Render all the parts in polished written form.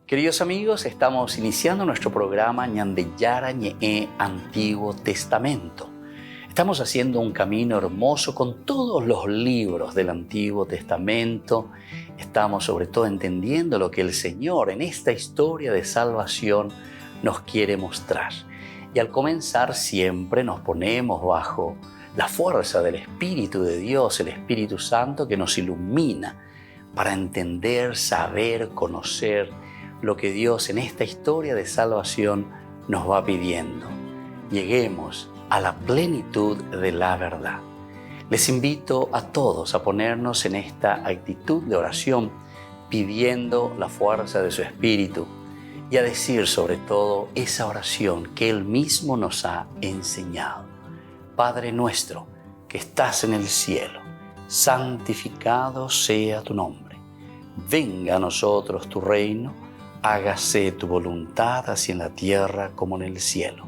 Queridos amigos, estamos iniciando nuestro programa Ñandeyara Ñe'e Antiguo Testamento. Estamos haciendo un camino hermoso con todos los libros del Antiguo Testamento. Estamos sobre todo entendiendo lo que el Señor en esta historia de salvación nos quiere mostrar. Y al comenzar siempre nos ponemos bajo la fuerza del Espíritu de Dios, el Espíritu Santo que nos ilumina para entender, saber, conocer lo que Dios en esta historia de salvación nos va pidiendo. Lleguemos a la plenitud de la verdad. Les invito a todos a ponernos en esta actitud de oración, pidiendo la fuerza de su Espíritu y a decir sobre todo esa oración que Él mismo nos ha enseñado. Padre nuestro que estás en el cielo, santificado sea tu nombre. Venga a nosotros tu reino, hágase tu voluntad así en la tierra como en el cielo.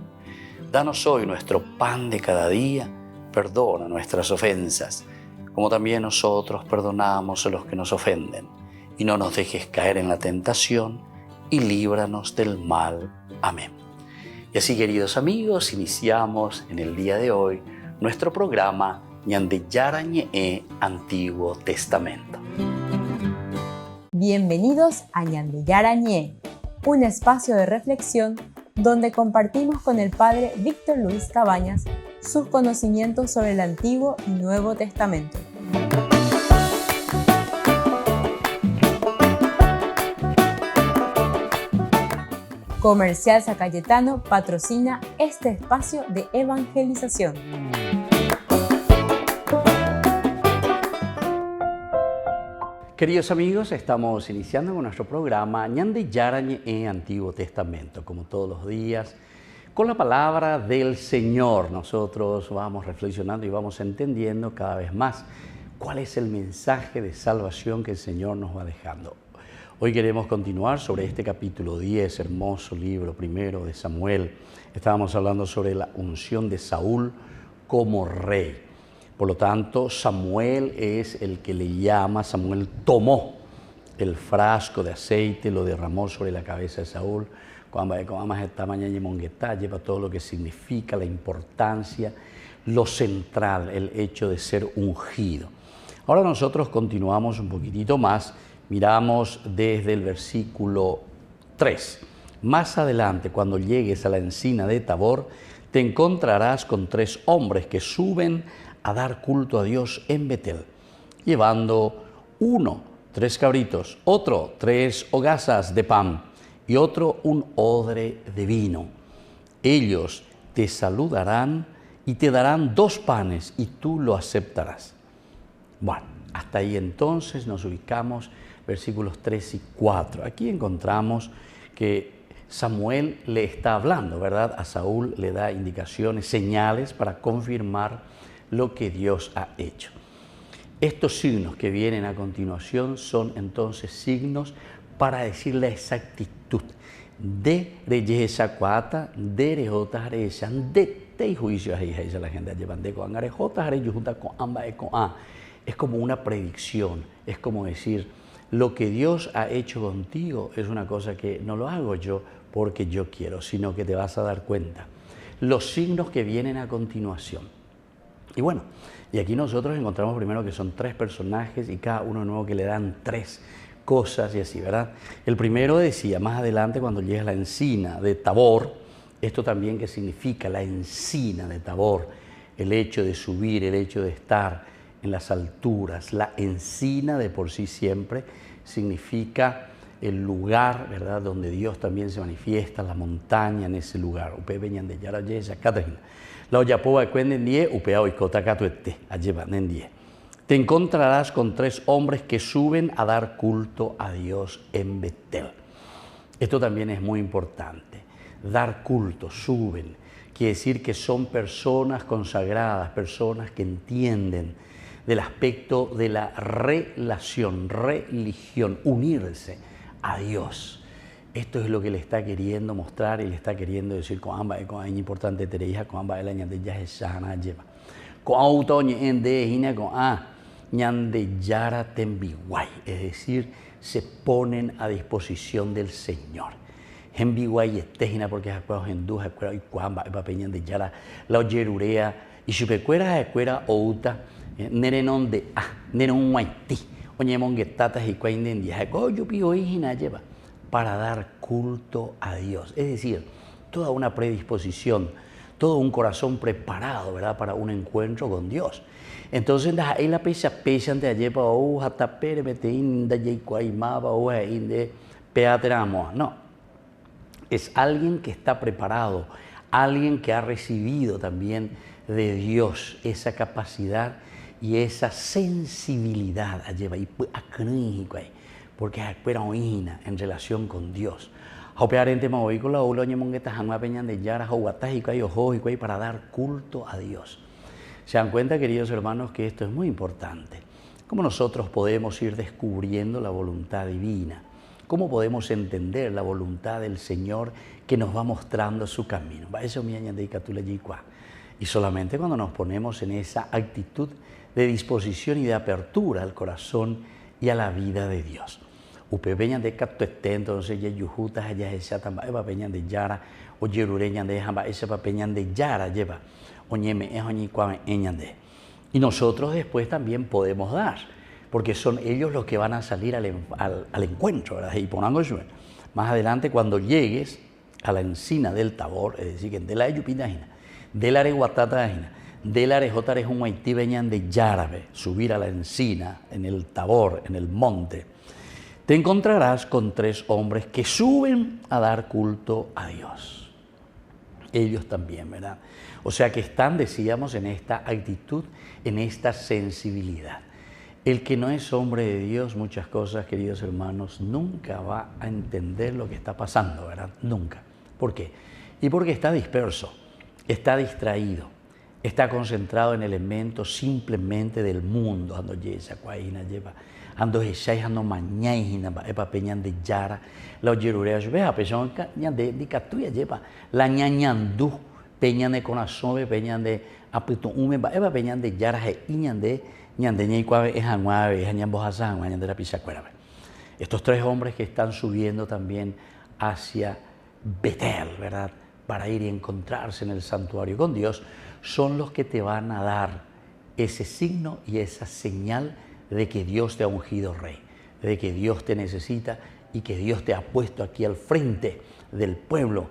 Danos hoy nuestro pan de cada día, perdona nuestras ofensas, como también nosotros perdonamos a los que nos ofenden. Y no nos dejes caer en la tentación, y líbranos del mal. Amén. Y así, queridos amigos, iniciamos en el día de hoy nuestro programa Ñandeyara Ñe'e Antiguo Testamento. Bienvenidos a Ñandeyara Ñe'e, un espacio de reflexión donde compartimos con el Padre Víctor Luis Cabañas sus conocimientos sobre el Antiguo y Nuevo Testamento. Comercial San Cayetano patrocina este espacio de evangelización. Queridos amigos, estamos iniciando con nuestro programa Ñandeyara Ñe'e Antiguo Testamento, como todos los días, con la palabra del Señor. Nosotros vamos reflexionando y vamos entendiendo cada vez más cuál es el mensaje de salvación que el Señor nos va dejando. Hoy queremos continuar sobre este capítulo 10, hermoso libro primero de Samuel. Estábamos hablando sobre la unción de Saúl como rey. Por lo tanto, Samuel es el que le llama, Samuel tomó el frasco de aceite, lo derramó sobre la cabeza de Saúl. Lleva todo lo que significa, la importancia, lo central, el hecho de ser ungido. Ahora nosotros continuamos un poquitito más. Miramos desde el versículo 3. Más adelante, cuando llegues a la encina de Tabor, te encontrarás con 3 hombres que suben a dar culto a Dios en Betel, llevando uno 3 cabritos, otro 3 hogazas de pan y otro un odre de vino. Ellos te saludarán y te darán 2 panes y tú lo aceptarás. Bueno, hasta ahí entonces nos ubicamos. Versículos 3 y 4. Aquí encontramos que Samuel le está hablando, ¿verdad? A Saúl le da indicaciones, señales para confirmar lo que Dios ha hecho. Estos signos que vienen a continuación son entonces signos para decir la exactitud de reyesa cuata, de rejotas reyesan, de te juicios a la gente llevan de con arejotas junta con amba con a. Es como una predicción, es como decir, lo que Dios ha hecho contigo es una cosa que no lo hago yo porque yo quiero, sino que te vas a dar cuenta. Los signos que vienen a continuación. Y bueno, y aquí nosotros encontramos primero que son 3 personajes y cada uno nuevo que le dan 3 cosas y así, ¿verdad? El primero decía, más adelante cuando llegas a la encina de Tabor, esto también que significa la encina de Tabor, el hecho de subir, el hecho de estar en las alturas. La encina de por sí siempre significa el lugar, ¿verdad?, donde Dios también se manifiesta, la montaña en ese lugar. Te encontrarás con 3 hombres que suben a dar culto a Dios en Betel. Esto también es muy importante. Dar culto, suben, quiere decir que son personas consagradas, personas que entienden del aspecto de la relación, religión, unirse a Dios. Esto es lo que le está queriendo mostrar y le está queriendo decir con ambas, con es importante tereja, con ambas el año de ya es sana lleva. Con auto en de hina con ñande yara tembiguay, es decir, se ponen a disposición del Señor. En biguay estejina porque es acuerdo en duja, acuerdo y cuamba, es papeñan de yara, la oyerurea, y su pecuera es acuerdo outa, nerenon de nerenon guaití, oñemonguetatas y cuaindendia, yo pido hijina lleva, para dar culto a Dios. Es decir, toda una predisposición, todo un corazón preparado, ¿verdad?, para un encuentro con Dios. Entonces, ahí la pesa de ayer para hasta pere metein de yaicuaimaba o de peatramo. No, es alguien que está preparado, alguien que ha recibido también de Dios esa capacidad y esa sensibilidad porque espera oína en relación con Dios. Para dar culto a Dios. Se dan cuenta, queridos hermanos, que esto es muy importante. ¿Cómo nosotros podemos ir descubriendo la voluntad divina? ¿Cómo podemos entender la voluntad del Señor que nos va mostrando su camino? Y solamente cuando nos ponemos en esa actitud de disposición y de apertura al corazón y a la vida de Dios. Upepeñan de catuete, entonces ya yujutas allá esa tamba eva peñan de yara o yerureñan de jamba esa papeñan de yara lleva oñeme es oñicuame eñan de. Y nosotros después también podemos dar, porque son ellos los que van a salir al encuentro, ¿verdad? Y pongan eso. Más adelante, cuando llegues a la encina del Tabor, es decir, que de la Yupinajina, de la Areguatata, de la Arejotares un Haití veñan de Yarabe, subir a la encina, en el Tabor, en el monte, te encontrarás con 3 hombres que suben a dar culto a Dios. Ellos también, ¿verdad? O sea que están, decíamos, en esta actitud, en esta sensibilidad. El que no es hombre de Dios, muchas cosas, queridos hermanos, nunca va a entender lo que está pasando, ¿verdad? Nunca. ¿Por qué? Y porque está disperso, está distraído, está concentrado en elementos simplemente del mundo. Ando yesa, cuaina, lleva. Ando echai, ando mañai, epa peñan de yara, la oyerurea, vea, peñan de catuya, lleva, la ñañandú, peñan de conazobe, peñan de apito ume, epa peñan de yara, iñan de ñandeñicuave, es anuave, es añambojazán, añan de la pisacuera. Estos 3 hombres que están subiendo también hacia Betel, ¿verdad?, para ir y encontrarse en el santuario con Dios, son los que te van a dar ese signo y esa señal de que Dios te ha ungido rey, de que Dios te necesita y que Dios te ha puesto aquí al frente del pueblo,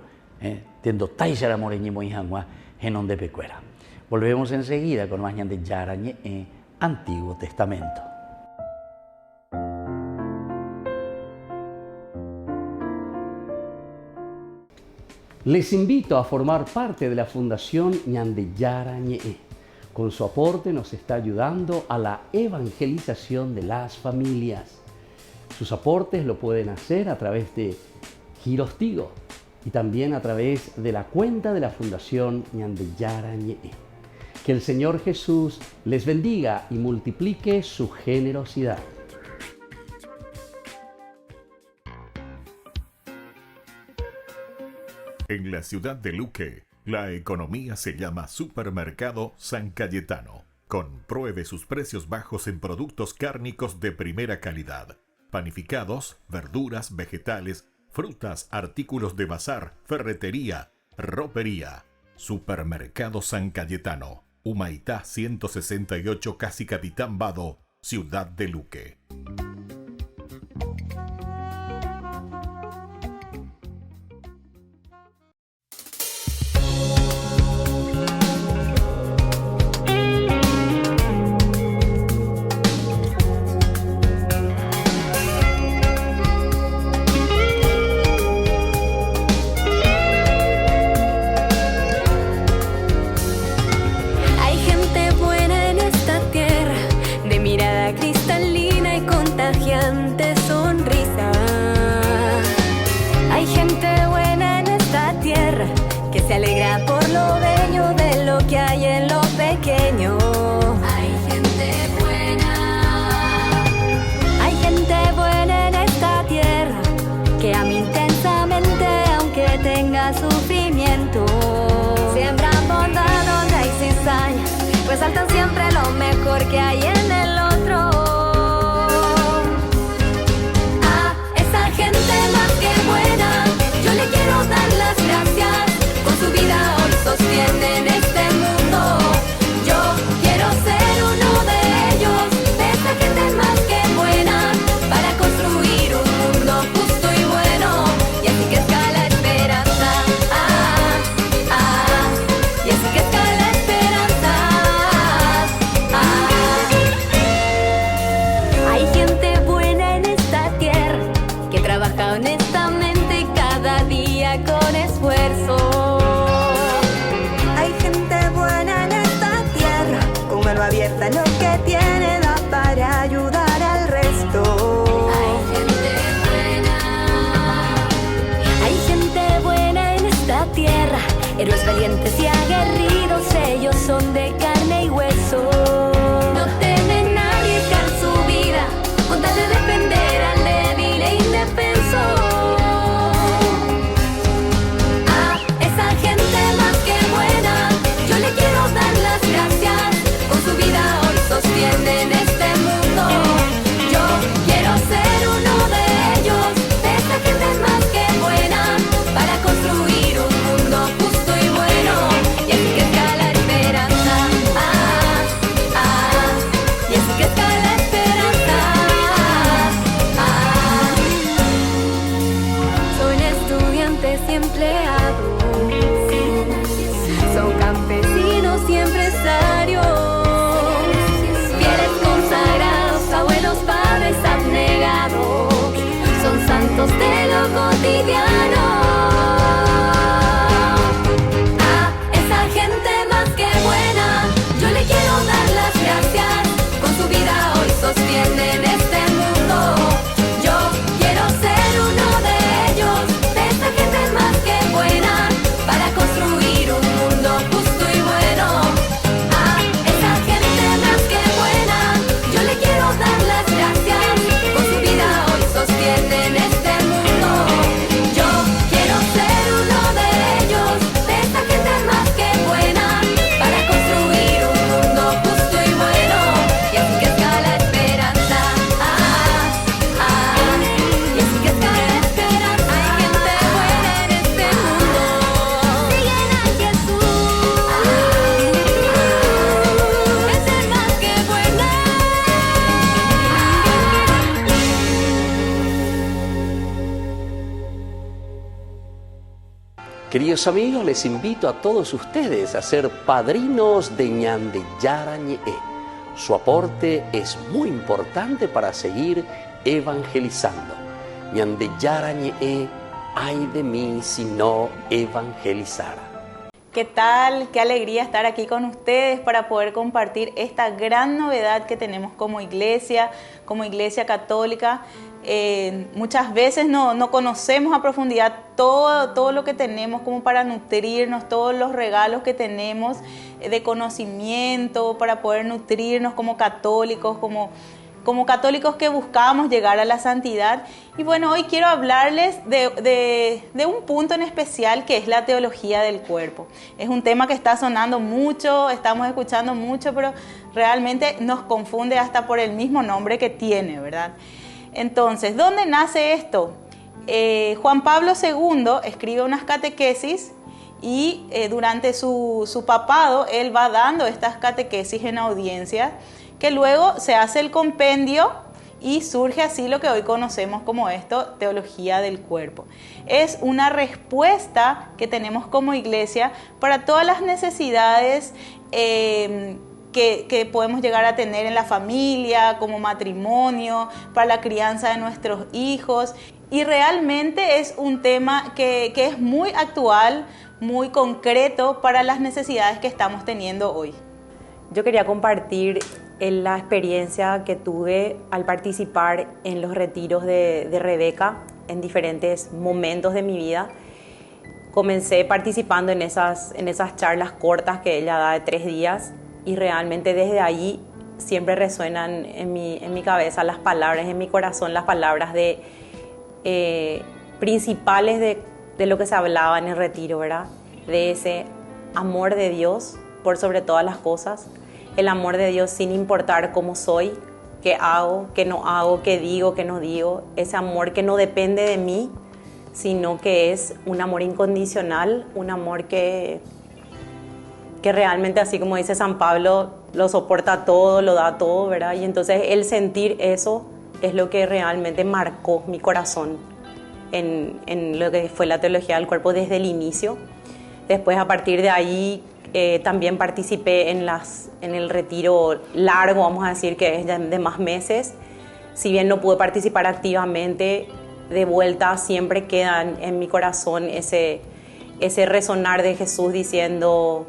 tendo taisara moreñimo y janguá, genón de pecuera. Volvemos enseguida con más de Yarañe, Antiguo Testamento. Les invito a formar parte de la Fundación Ñandeyara Ñe'e. Con su aporte nos está ayudando a la evangelización de las familias. Sus aportes lo pueden hacer a través de Giros Tigo y también a través de la cuenta de la Fundación Ñandeyara Ñe'e. Que el Señor Jesús les bendiga y multiplique su generosidad. En la ciudad de Luque, la economía se llama Supermercado San Cayetano. Compruebe sus precios bajos en productos cárnicos de primera calidad. Panificados, verduras, vegetales, frutas, artículos de bazar, ferretería, ropería. Supermercado San Cayetano. Humaitá 168, Casi Capitán Vado, ciudad de Luque. Se alegra por lo bello de lo que hay en lo pequeño. Hay gente buena en esta tierra que ama intensamente aunque tenga sufrimiento. Siembran bondad donde hay cizaña, resaltan siempre lo mejor que hay en el otro. lucha con esfuerzo. Hay gente buena en esta tierra, con mano abierta lo que tiene da para ayudar al resto. Hay gente buena en esta tierra, héroes valientes y aguerridos, ellos son de carne y hueso. No temen arriesgar su vida con tal de defender al débil e indefenso. A esa gente más que buena yo le quiero dar las gracias. Con su vida hoy sostienen este mundo. Yo quiero ser uno de ellos, de esa gente más que buena, para construir un mundo justo y bueno. Y así crezca la esperanza. Y así crezca la esperanza. Son estudiantes y empleados, son campesinos y empresarios, fieles consagrados, abuelos, padres abnegados, son santos de lo cotidiano. A esa gente más que buena yo le quiero dar las gracias. Con su vida hoy sostienen este mundo. Yo quiero ser uno de ellos, de esa gente más que buena, para construir un mundo justo y bueno. A esa gente más que buena yo le quiero dar las gracias. Con su vida hoy sostienen este mundo. Yo quiero ser uno de ellos, de esa gente más que buena, para construir un mundo justo y bueno. Y así crezca la esperanza. Y así crezca la esperanza. Hay gente buena en este mundo. Siguen a Jesús. Es más que buena. Queridos amigos, les invito a todos ustedes a ser padrinos de Ñande Yarañe. Su aporte es muy importante para seguir evangelizando. Ñande Yarañe, ay de mí si no evangelizara. ¿Qué tal? Qué alegría estar aquí con ustedes para poder compartir esta gran novedad que tenemos como iglesia católica. Muchas veces no conocemos a profundidad todo lo que tenemos como para nutrirnos, todos los regalos que tenemos de conocimiento para poder nutrirnos como católicos, como católicos que buscamos llegar a la santidad. Y bueno, hoy quiero hablarles de un punto en especial, que es la teología del cuerpo. Es un tema que está sonando mucho, estamos escuchando mucho, pero realmente nos confunde hasta por el mismo nombre que tiene, ¿verdad? Entonces, ¿dónde nace esto? Juan Pablo II escribe unas catequesis y durante su papado él va dando estas catequesis en audiencias, que luego se hace el compendio y surge así lo que hoy conocemos como teología del cuerpo. Es una respuesta que tenemos como iglesia para todas las necesidades que podemos llegar a tener en la familia, como matrimonio, para la crianza de nuestros hijos. Y realmente es un tema que es muy actual, muy concreto para las necesidades que estamos teniendo hoy. Yo quería compartir la experiencia que tuve al participar en los retiros de Rebeca en diferentes momentos de mi vida. Comencé participando en esas charlas cortas que ella da de 3 días, y realmente desde ahí siempre resuenan en mi cabeza las palabras, en mi corazón las palabras principales de lo que se hablaba en el retiro, ¿verdad? De ese amor de Dios por sobre todas las cosas, el amor de Dios sin importar cómo soy, qué hago, qué no hago, qué digo, qué no digo, ese amor que no depende de mí, sino que es un amor incondicional, un amor que realmente, así como dice San Pablo, lo soporta todo, lo da todo, ¿verdad? Y entonces el sentir eso es lo que realmente marcó mi corazón en lo que fue la teología del cuerpo desde el inicio. Después, a partir de ahí, también participé en el retiro largo, vamos a decir, que es de más meses. Si bien no pude participar activamente, de vuelta siempre queda en mi corazón ese resonar de Jesús diciendo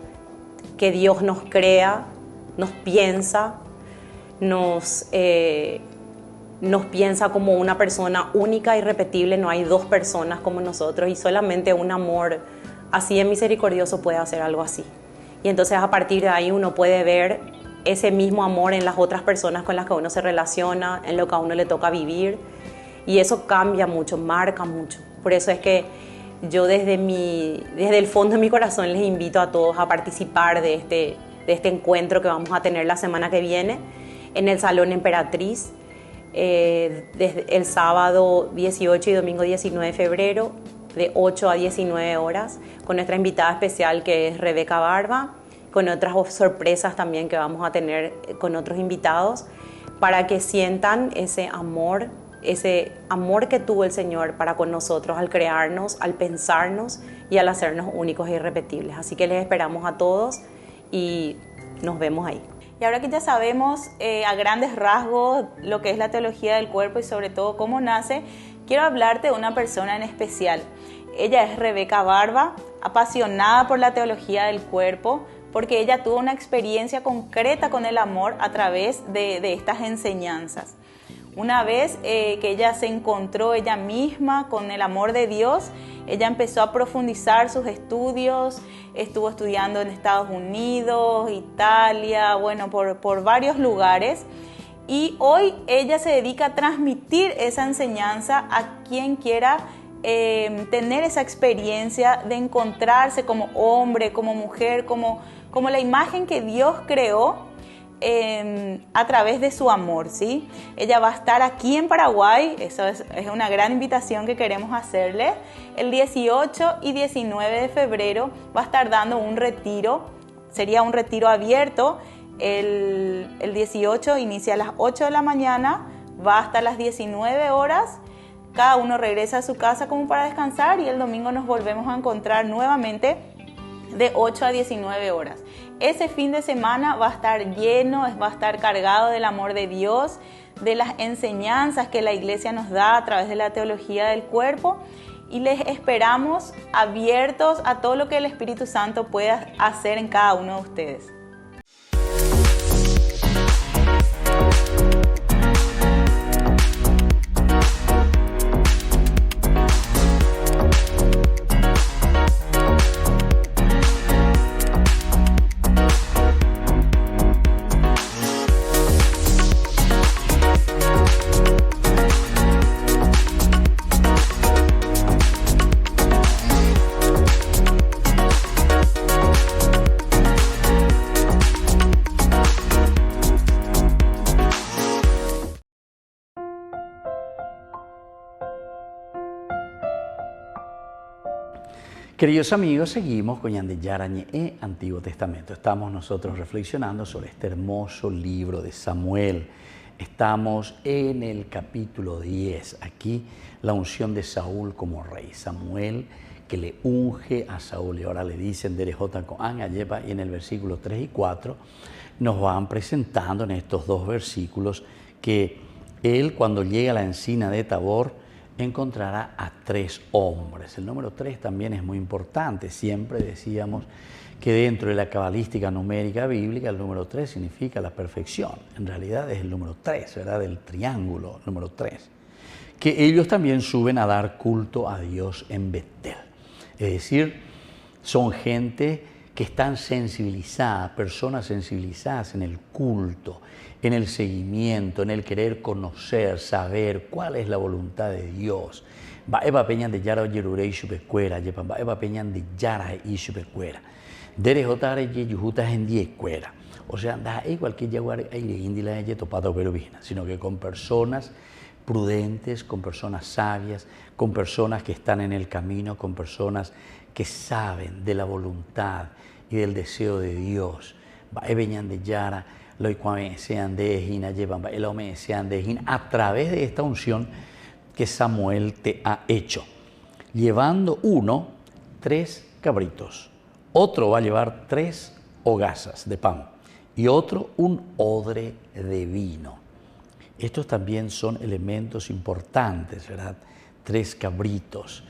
que Dios nos crea, nos piensa, nos piensa como una persona única y irrepetible. No hay dos personas como nosotros y solamente un amor así de misericordioso puede hacer algo así. Y entonces a partir de ahí uno puede ver ese mismo amor en las otras personas con las que uno se relaciona, en lo que a uno le toca vivir. Y eso cambia mucho, marca mucho. Por eso es que yo desde el fondo de mi corazón les invito a todos a participar de este encuentro que vamos a tener la semana que viene en el Salón Emperatriz, desde el sábado 18 y domingo 19 de febrero, de 8 a 19 horas, con nuestra invitada especial que es Rebeca Barba, con otras sorpresas también que vamos a tener con otros invitados, para que sientan ese amor que tuvo el Señor para con nosotros al crearnos, al pensarnos y al hacernos únicos e irrepetibles. Así que les esperamos a todos y nos vemos ahí. Y ahora que ya sabemos a grandes rasgos lo que es la teología del cuerpo y sobre todo cómo nace, quiero hablarte de una persona en especial. Ella es Rebeca Barba, apasionada por la teología del cuerpo, porque ella tuvo una experiencia concreta con el amor a través de estas enseñanzas. Una vez que ella se encontró ella misma con el amor de Dios, ella empezó a profundizar sus estudios, estuvo estudiando en Estados Unidos, Italia, bueno, por varios lugares. Y hoy ella se dedica a transmitir esa enseñanza a quien quiera tener esa experiencia de encontrarse como hombre, como mujer, como la imagen que Dios creó a través de su amor, ¿sí? Ella va a estar aquí en Paraguay, eso es una gran invitación que queremos hacerle. El 18 y 19 de febrero va a estar dando un retiro, sería un retiro abierto. El 18 inicia a las 8 de la mañana, va hasta las 19 horas. Cada uno regresa a su casa como para descansar y el domingo nos volvemos a encontrar nuevamente de 8 a 19 horas. Ese fin de semana va a estar lleno, va a estar cargado del amor de Dios, de las enseñanzas que la Iglesia nos da a través de la teología del cuerpo, y les esperamos abiertos a todo lo que el Espíritu Santo pueda hacer en cada uno de ustedes. Queridos amigos, seguimos con Yandeyarañe e Antiguo Testamento. Estamos nosotros reflexionando sobre este hermoso libro de Samuel. Estamos en el capítulo 10. Aquí la unción de Saúl como rey. Samuel que le unge a Saúl y ahora le dicen Derejota Coán Ayepa, y en el versículo 3 y 4 nos van presentando en estos dos versículos que él, cuando llega a la encina de Tabor, encontrará a 3 hombres. El número 3 también es muy importante. Siempre decíamos que dentro de la cabalística numérica bíblica el número 3 significa la perfección. En realidad es el número 3, ¿verdad? Del triángulo, número 3. Que ellos también suben a dar culto a Dios en Betel. Es decir, son gente que están sensibilizadas, personas sensibilizadas en el culto, en el seguimiento, en el querer conocer, saber cuál es la voluntad de Dios. Va eva peñan de yara yerurei chupecuera, yepan va eva peñan de yara y chupecuera. Dere jotare ye yujutas en diecuera. O sea, da igual que jaguar aire indila ye topado pero vina, sino que con personas prudentes, con personas sabias, con personas que están en el camino, con personas que saben de la voluntad y del deseo de Dios. Va veñan de yara lo sean de Ejina llevan el ome sean de Ejina a través de esta unción que Samuel te ha hecho, llevando uno 3 cabritos, otro va a llevar 3 hogazas de pan y otro un odre de vino. Estos también son elementos importantes, ¿verdad? 3 cabritos,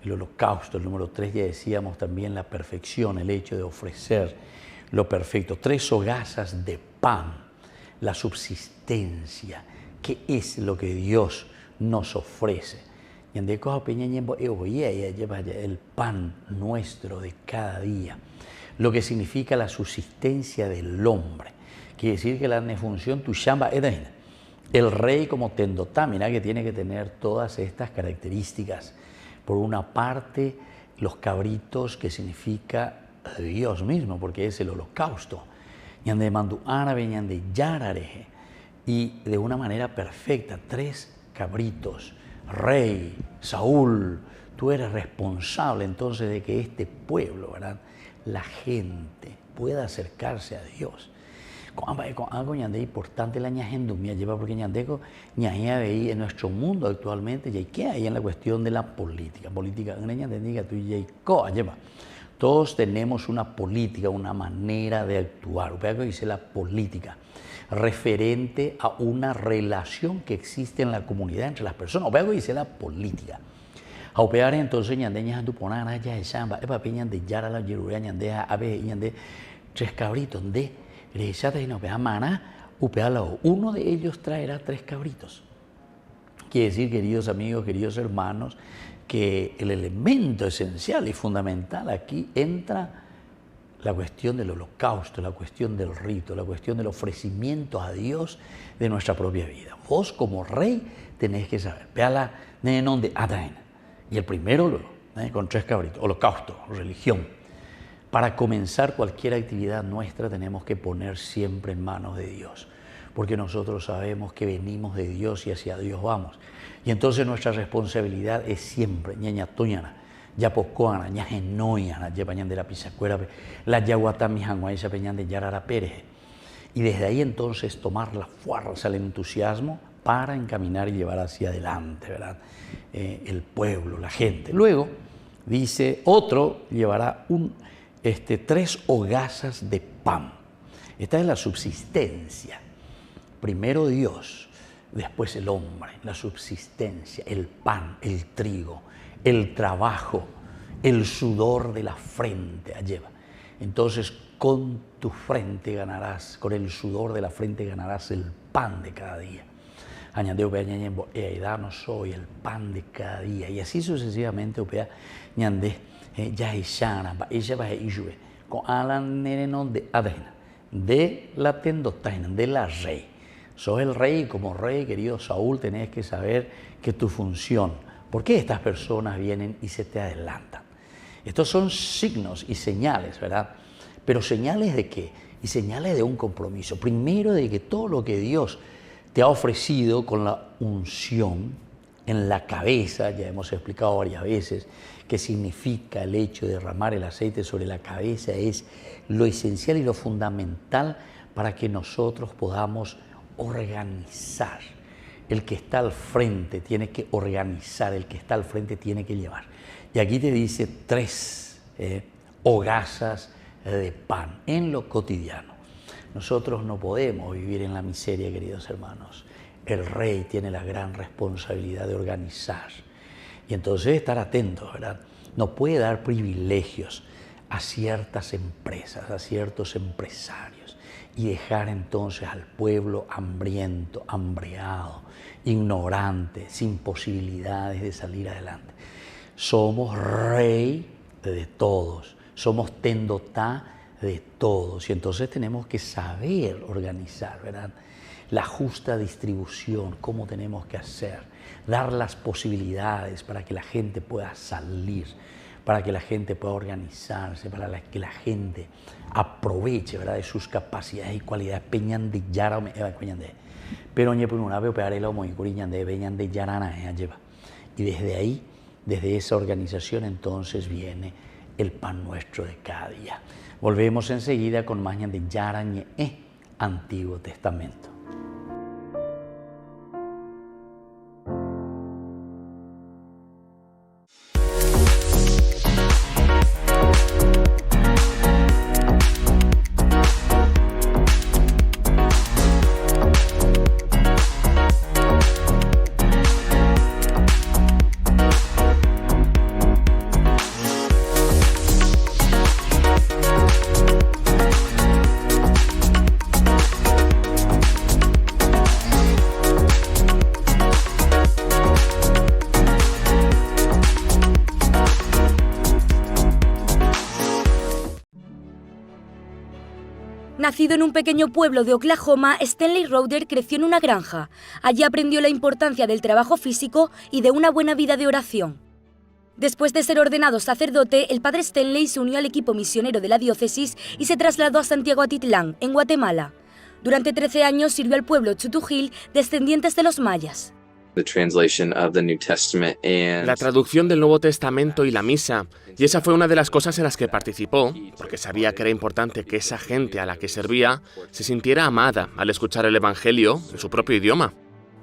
el holocausto. El número 3 ya decíamos también la perfección, el hecho de ofrecer lo perfecto. 3 hogazas de pan, la subsistencia, que es lo que Dios nos ofrece. El pan nuestro de cada día, lo que significa la subsistencia del hombre. Quiere decir que la función tu shamba es el rey como tendotá, mira que tiene que tener todas estas características. Por una parte, los cabritos, que significa Dios mismo, porque es el holocausto. Ñande mandu árabe, ñande yarareje. Y de una manera perfecta, 3 cabritos. Rey, Saúl, tú eres responsable entonces de que este pueblo, ¿verdad?, la gente pueda acercarse a Dios. Con algo ñande importante la ñagendumia lleva, porque ñandeco ñajea veí en nuestro mundo actualmente, y que hay en la cuestión de la política. Política, todos tenemos una política, una manera de actuar. Lo que dice la política, referente a una relación que existe en la comunidad entre las personas. O dice la política. A operar entonces ñandeñas tu ponar ya de samba, epa peñan de yara la yeruya ñandeja ave ñande 3 cabritos de rechata y no pea mana, upealo. Uno de ellos traerá 3 cabritos. Quiere decir, queridos amigos, queridos hermanos, que el elemento esencial y fundamental aquí entra la cuestión del holocausto, la cuestión del rito, la cuestión del ofrecimiento a Dios de nuestra propia vida. Vos como rey tenés que saber, peala de donde ataen. Y el primero luego, con 3 cabritos, holocausto, religión. Para comenzar cualquier actividad nuestra tenemos que poner siempre en manos de Dios, porque nosotros sabemos que venimos de Dios y hacia Dios vamos. Y entonces nuestra responsabilidad es siempre, ñaña toñana, ya poscoana, ña genoyana, llevañan de la pisacuera, la yaguatami janguaisa peñan de yarara pérez. Y desde ahí entonces tomar la fuerza, el entusiasmo para encaminar y llevar hacia adelante, ¿verdad?, el pueblo, la gente. Luego, dice, otro llevará 3 hogazas de pan. Esta es la subsistencia. Primero Dios, después el hombre, la subsistencia, el pan, el trigo, el trabajo, el sudor de la frente. Lleva. Entonces, con tu frente ganarás, con el sudor de la frente ganarás el pan de cada día. Añandeo pea ñañembo, danos hoy el pan de cada día. Y así sucesivamente, opea ñande, ya ishana, ella va a ijue, con alan nerenon de adena, de la tendotaina, de la rey. Sos el rey, y como rey, querido Saúl, tenés que saber que tu función. ¿Por qué estas personas vienen y se te adelantan? Estos son signos y señales, ¿verdad? Pero señales de qué? Y señales de un compromiso. Primero, de que todo lo que Dios te ha ofrecido con la unción en la cabeza, ya hemos explicado varias veces qué significa el hecho de derramar el aceite sobre la cabeza, es lo esencial y lo fundamental para que nosotros podamos organizar. El que está al frente tiene que organizar, el que está al frente tiene que llevar. Y aquí te dice 3 hogazas de pan en lo cotidiano. Nosotros no podemos vivir en la miseria, queridos hermanos. El rey tiene la gran responsabilidad de organizar. Y entonces estar atentos, ¿verdad? No puede dar privilegios a ciertas empresas, a ciertos empresarios, y dejar entonces al pueblo hambriento, hambreado, ignorante, sin posibilidades de salir adelante. Somos rey de todos, somos tendotá de todos, y entonces tenemos que saber organizar, ¿verdad?, la justa distribución, cómo tenemos que hacer, dar las posibilidades para que la gente pueda salir, para que la gente pueda organizarse, para que la gente aproveche, ¿verdad?, de sus capacidades y cualidades. Peñan de yara, pero una vez operaré muy curiñan de peñan de yarana lleva. Y desde ahí, desde esa organización, entonces viene el pan nuestro de cada día. Volvemos enseguida con Mañan de Yarañe, Antiguo Testamento. Nacido en un pequeño pueblo de Oklahoma, Stanley Rother creció en una granja. Allí aprendió la importancia del trabajo físico y de una buena vida de oración. Después de ser ordenado sacerdote, el padre Stanley se unió al equipo misionero de la diócesis y se trasladó a Santiago Atitlán, en Guatemala. Durante 13 años sirvió al pueblo Chutujil, descendientes de los mayas. La traducción del Nuevo Testamento y la misa, y esa fue una de las cosas en las que participó, porque sabía que era importante que esa gente a la que servía se sintiera amada al escuchar el Evangelio en su propio idioma.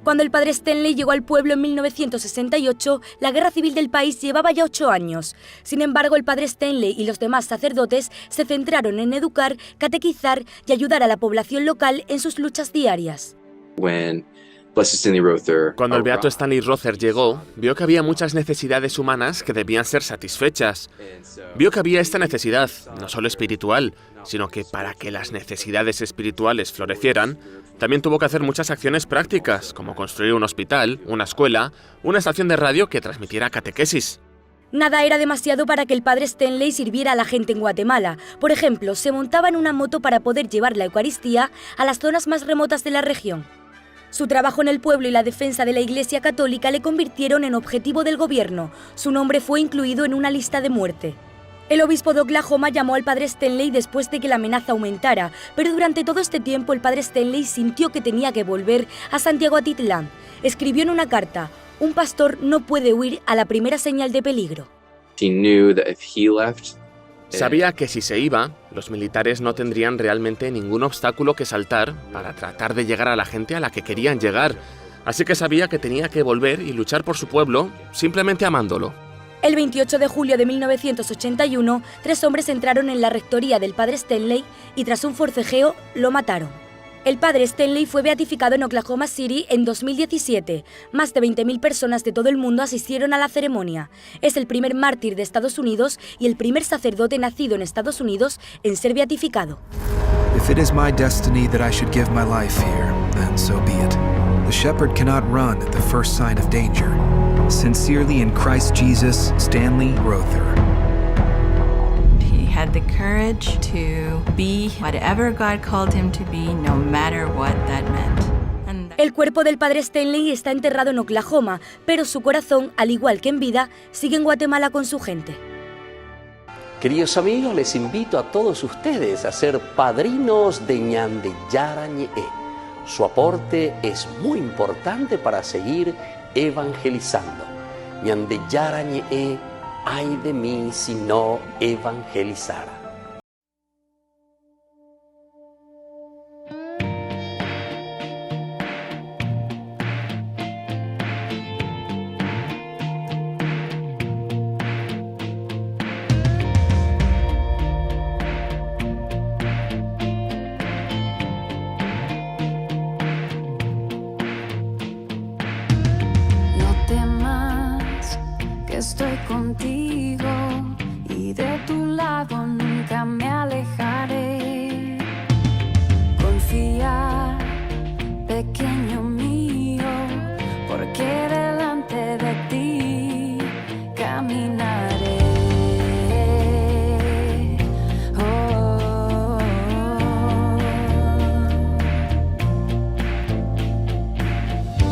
Cuando el padre Stanley llegó al pueblo en 1968, la guerra civil del país llevaba ya 8 años. Sin embargo, el padre Stanley y los demás sacerdotes se centraron en educar, catequizar y ayudar a la población local en sus luchas diarias. Cuando el beato Stanley Rother llegó, vio que había muchas necesidades humanas que debían ser satisfechas. Vio que había esta necesidad, no solo espiritual, sino que para que las necesidades espirituales florecieran, también tuvo que hacer muchas acciones prácticas, como construir un hospital, una escuela, una estación de radio que transmitiera catequesis. Nada era demasiado para que el padre Stanley sirviera a la gente en Guatemala. Por ejemplo, se montaba en una moto para poder llevar la Eucaristía a las zonas más remotas de la región. Su trabajo en el pueblo y la defensa de la Iglesia Católica le convirtieron en objetivo del gobierno. Su nombre fue incluido en una lista de muerte. El obispo de Oklahoma llamó al padre Stanley después de que la amenaza aumentara, pero durante todo este tiempo el padre Stanley sintió que tenía que volver a Santiago Atitlán. Escribió en una carta: "Un pastor no puede huir a la primera señal de peligro". Sabía que si se iba, los militares no tendrían realmente ningún obstáculo que saltar para tratar de llegar a la gente a la que querían llegar. Así que sabía que tenía que volver y luchar por su pueblo, simplemente amándolo. El 28 de julio de 1981, 3 hombres entraron en la rectoría del padre Stanley y tras un forcejeo lo mataron. El padre Stanley fue beatificado en Oklahoma City en 2017. Más de 20.000 personas de todo el mundo asistieron a la ceremonia. Es el primer mártir de Estados Unidos y el primer sacerdote nacido en Estados Unidos en ser beatificado. If it is my destiny that I should give my life here, then so be it. The shepherd cannot run at the first sign of danger. Sincerely in Christ Jesus, Stanley Rother. He had the courage to be whatever God called him to be, no matter what that meant. El cuerpo del padre Stanley está enterrado en Oklahoma, pero su corazón, al igual que en vida, sigue en Guatemala con su gente. Queridos amigos, les invito a todos ustedes a ser padrinos de Ñande Yarañe. Su aporte es muy importante para seguir evangelizando. Ñande Yarañe, ay de mí si no evangelizara. Estoy contigo y de tu lado nunca me alejaré. Confía, pequeño mío, porque delante de ti caminaré. Oh, oh, oh.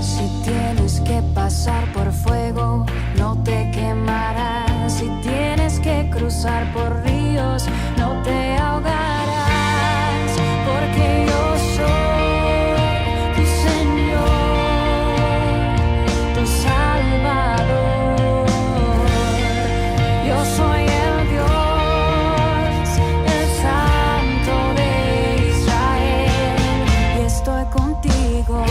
Si tienes que pasar por fuego, no te quemarás. Si tienes que cruzar por ríos, no te ahogarás, porque yo soy tu Señor, tu Salvador. Yo soy el Dios, el Santo de Israel, y estoy contigo.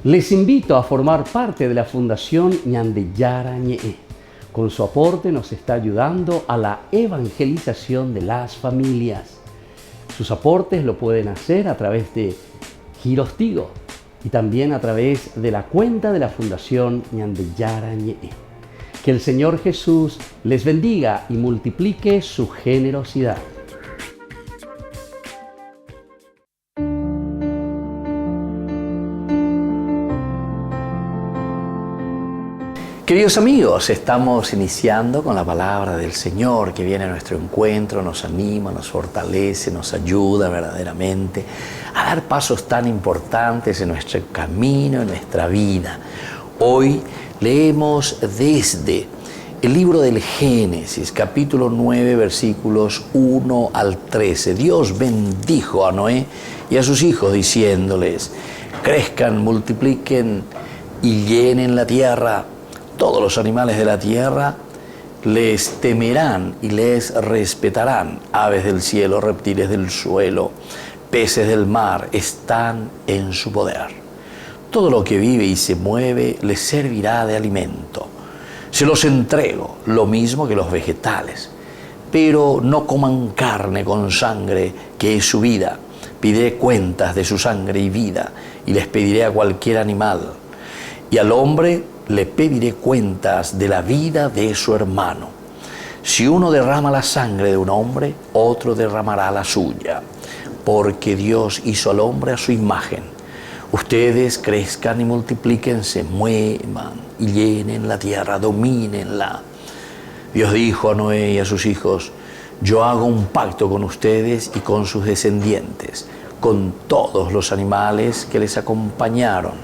Les invito a formar parte de la Fundación Ñandeyara Ñe'e. Con su aporte nos está ayudando a la evangelización de las familias. Sus aportes lo pueden hacer a través de Giros Tigo y también a través de la cuenta de la Fundación Ñandeyara Ñe'e. Que el Señor Jesús les bendiga y multiplique su generosidad. Queridos amigos, estamos iniciando con la palabra del Señor que viene a nuestro encuentro, nos anima, nos fortalece, nos ayuda verdaderamente a dar pasos tan importantes en nuestro camino, en nuestra vida. Hoy leemos desde el libro del Génesis, capítulo 9, versículos 1 al 13. Dios bendijo a Noé y a sus hijos diciéndoles: crezcan, multipliquen y llenen la tierra. Todos los animales de la tierra les temerán y les respetarán. Aves del cielo, reptiles del suelo, peces del mar están en su poder. Todo lo que vive y se mueve les servirá de alimento. Se los entrego, lo mismo que los vegetales. Pero no coman carne con sangre, que es su vida. Pediré cuentas de su sangre y vida, y les pediré a cualquier animal. Y al hombre le pediré cuentas de la vida de su hermano. Si uno derrama la sangre de un hombre, otro derramará la suya, porque Dios hizo al hombre a su imagen. Ustedes crezcan y multiplíquense, muevan y llenen la tierra, domínenla. Dios dijo a Noé y a sus hijos: yo hago un pacto con ustedes y con sus descendientes, con todos los animales que les acompañaron,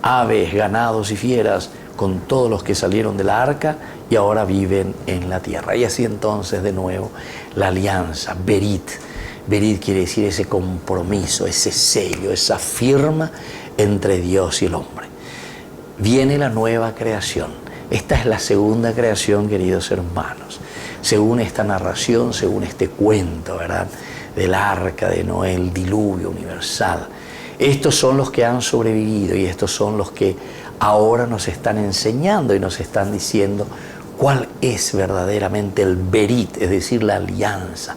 aves, ganados y fieras, con todos los que salieron de la arca y ahora viven en la tierra. Y así entonces de nuevo la alianza, Berit. Berit quiere decir ese compromiso, ese sello, esa firma entre Dios y el hombre. Viene la nueva creación. Esta es la segunda creación, queridos hermanos. Según esta narración, según este cuento, ¿verdad?, del arca de Noé, el diluvio universal. Estos son los que han sobrevivido y estos son los que ahora nos están enseñando y nos están diciendo cuál es verdaderamente el Berit, es decir, la alianza.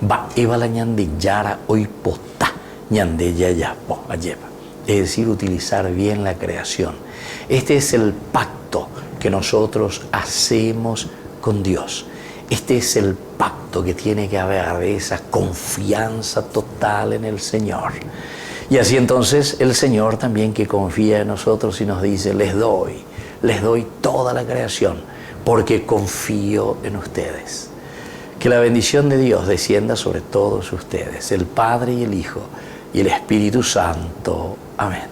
Va eva la ñandeyara hoy potá ñandeya po ayeva. Es decir, utilizar bien la creación. Este es el pacto que nosotros hacemos con Dios. Este es el pacto que tiene que haber de esa confianza total en el Señor. Y así entonces el Señor también, que confía en nosotros y nos dice: les doy toda la creación porque confío en ustedes. Que la bendición de Dios descienda sobre todos ustedes, el Padre y el Hijo y el Espíritu Santo. Amén.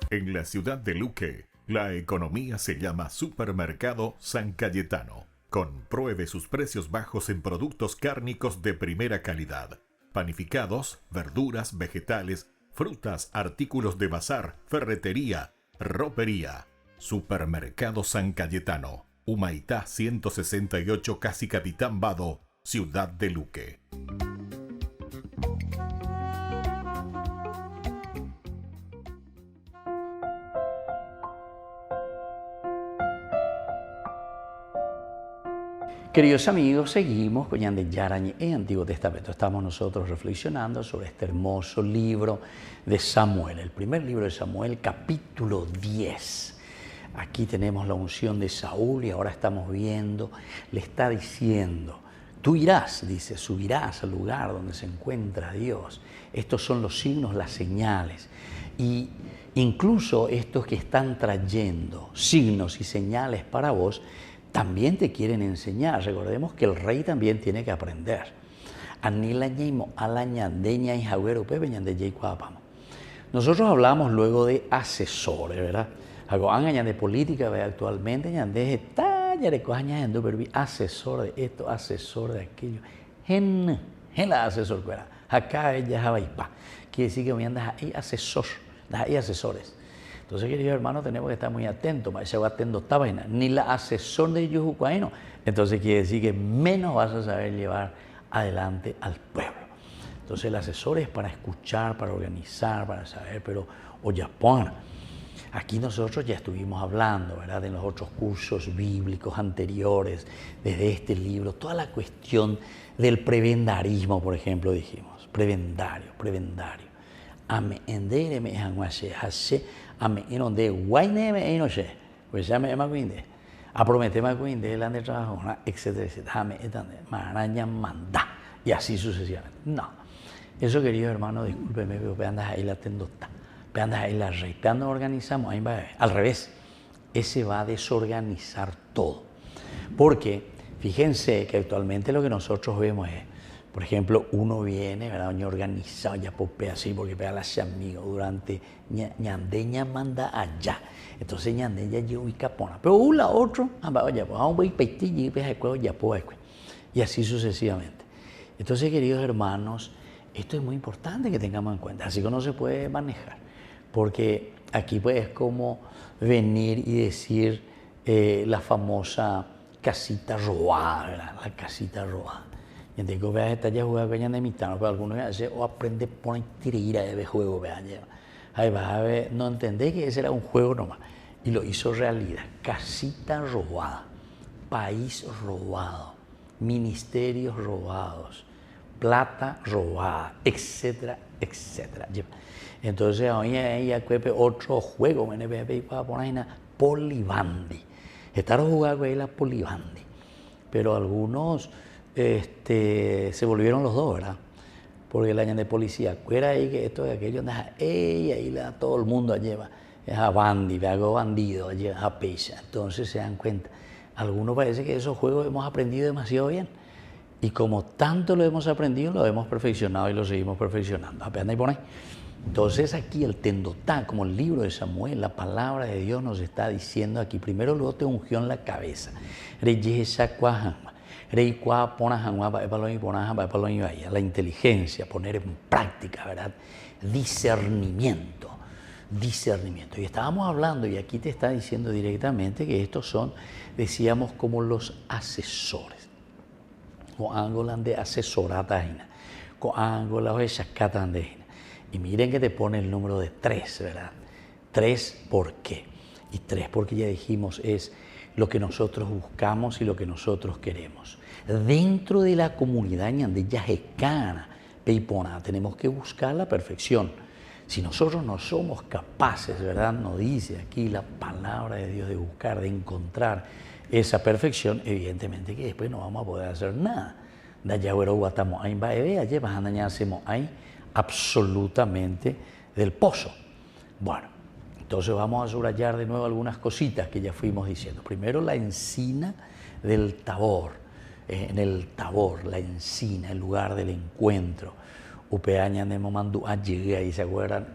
En la ciudad de Luque, la economía se llama Supermercado San Cayetano. Compruebe sus precios bajos en productos cárnicos de primera calidad. Panificados, verduras, vegetales, frutas, artículos de bazar, ferretería, ropería. Supermercado San Cayetano. Humaitá 168, Casi Capitán Vado, ciudad de Luque. Queridos amigos, seguimos con Ñandeyara Ñe'e, Antiguo Testamento. Estamos nosotros reflexionando sobre este hermoso libro de Samuel, el primer libro de Samuel, capítulo 10. Aquí tenemos la unción de Saúl y ahora estamos viendo, le está diciendo: tú irás, dice, subirás al lugar donde se encuentra Dios. Estos son los signos, las señales. Y incluso estos que están trayendo signos y señales para vos, también te quieren enseñar. Recordemos que el rey también tiene que aprender. Nosotros hablamos luego de asesores, ¿verdad? Algo de política actualmente, asesor de esto, asesor de aquello. En la asesor, acá ella quiere decir que me andas ahí asesor, hay asesores. Entonces, queridos hermanos, tenemos que estar muy atentos. Ni la asesor de Yujucuaino. Entonces quiere decir que menos vas a saber llevar adelante al pueblo. Entonces el asesor es para escuchar, para organizar, para saber, pero Oyapón. Aquí nosotros ya estuvimos hablando, ¿verdad?, en los otros cursos bíblicos anteriores, desde este libro, toda la cuestión del prebendarismo, por ejemplo, dijimos. Prebendario. Ame endere me hanguase hase ame inonde guaine me inoche pues ya me macuinde a promete macuinde el ande trabajo etcétera etcétera ame etande maraña manda y así sucesivamente. No, eso, queridos hermanos, discúlpenme, pero peandas ahí la tendota, peandas ahí la rey, peandas organizamos ahí va al revés, ese va a desorganizar todo, porque fíjense que actualmente lo que nosotros vemos es, por ejemplo, uno viene, ¿verdad?, organizado, ya popea así, porque pega a las amigos durante ñandeña manda allá. Entonces ñandeña yo y capona. Pero la otro, y así sucesivamente. Entonces, queridos hermanos, esto es muy importante que tengamos en cuenta. Así que no se puede manejar, porque aquí pues es como venir y decir la famosa casita robada, ¿verdad? La casita robada. Y entonces que veas esta ya jugada con de mitad, pero algunos vean o aprende poner tireira de juego, vean. Ahí vas a ver, no entendés que ese era un juego nomás. Y lo hizo realidad. Casita robada, país robado, ministerios robados, plata robada, etcétera, etcétera. Entonces, hoy hay otro juego, para poner polibandi. Estar jugando ahí la polibandi. Pero algunos se volvieron los dos, ¿verdad? Porque el año de policía, fuera ahí que esto y aquello, ahí todo el mundo lleva, es a bandi, hago bandido, lleva a pecha. Entonces se dan cuenta, algunos parece que esos juegos hemos aprendido demasiado bien. Y como tanto lo hemos aprendido, lo hemos perfeccionado y lo seguimos perfeccionando. Apenas y por ahí. Entonces aquí el tendotá, como el libro de Samuel, la palabra de Dios nos está diciendo aquí, primero luego te ungió en la cabeza. La inteligencia, poner en práctica, ¿verdad? Discernimiento. Y estábamos hablando, y aquí te está diciendo directamente que estos son, decíamos, como los asesores. Con ángulas de asesorata, con ángulas de chacata. Y miren que te pone el número de 3, ¿verdad? 3, ¿por qué? Y 3 porque ya dijimos es lo que nosotros buscamos y lo que nosotros queremos. Dentro de la comunidad de Yajecana, Peipona, tenemos que buscar la perfección. Si nosotros no somos capaces, ¿verdad?, nos dice aquí la palabra de Dios, de buscar, de encontrar esa perfección, evidentemente que después no vamos a poder hacer nada. Absolutamente del pozo. Bueno, entonces vamos a subrayar de nuevo algunas cositas que ya fuimos diciendo. Primero, la encina del Tabor. En el Tabor, la encina, el lugar del encuentro. Upeaña de Momandú, llegué ahí, ¿se acuerdan?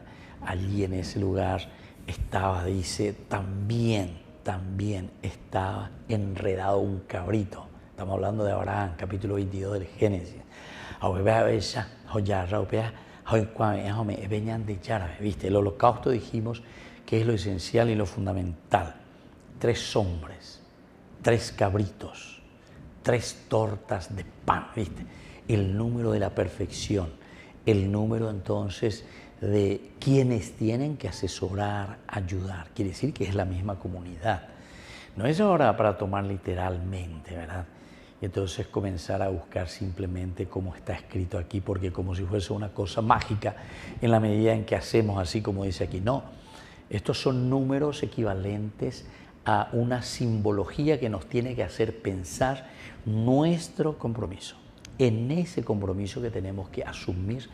Allí en ese lugar estaba, dice, también estaba enredado un cabrito. Estamos hablando de Abraham, capítulo 22 del Génesis. ¿Viste? El holocausto dijimos que es lo esencial y lo fundamental. 3 hombres, 3 cabritos, 3 tortas de pan, ¿viste? El número de la perfección, el número entonces de quienes tienen que asesorar, ayudar. Quiere decir que es la misma comunidad. No es ahora para tomar literalmente, ¿verdad? Y entonces comenzar a buscar simplemente como está escrito aquí, porque como si fuese una cosa mágica en la medida en que hacemos así como dice aquí. No, estos son números equivalentes a una simbología que nos tiene que hacer pensar nuestro compromiso, en ese compromiso que tenemos que asumir